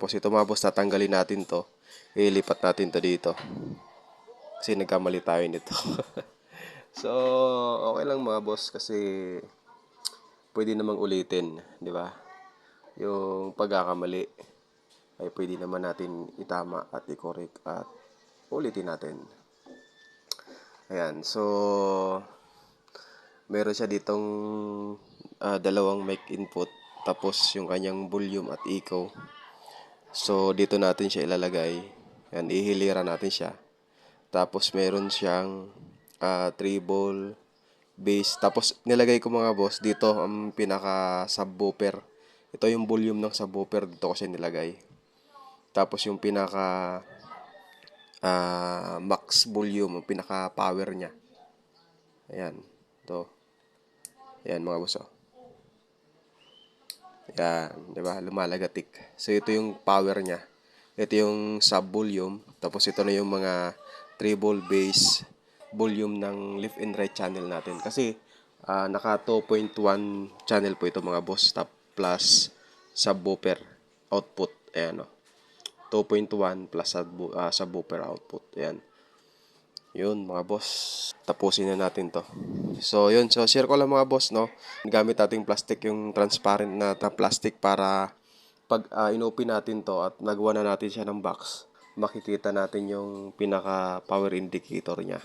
Tapos ito mga boss, tatanggalin natin to. Ilipat natin to dito. Kasi nagkamali tayo nito. So, okay lang mga boss kasi pwede namang ulitin, di ba? Yung pagkakamali ay pwede naman natin itama at i-correct at ulitin natin. Ayan, so meron siya ditong dalawang mic input tapos yung kanyang volume at echo. So dito natin siya ilalagay. Yan, ihiliran natin siya. Tapos meron siyang treble, bass. Tapos nilagay ko mga boss dito ang pinaka subwoofer. Ito yung volume ng subwoofer, dito ko siya nilagay. Tapos yung pinaka max volume, yung pinaka power niya. Ayan, ito. Ayan mga boss. Yan, 'di ba? Lumalagatik. So ito yung power niya. Ito yung sub volume, tapos ito na yung mga treble bass volume ng left and right channel natin. Kasi naka 2.1 channel po ito mga boss, top plus subwoofer output. Ayan, 2.1 plus subwoofer output. Ayan. Yun mga boss. Tapusin na natin to. So yun, so share ko lang mga boss, no. Gamit nating plastic, yung transparent na plastic, para pag inopen natin to at nagawa na natin siya ng box, makikita natin yung pinaka power indicator niya.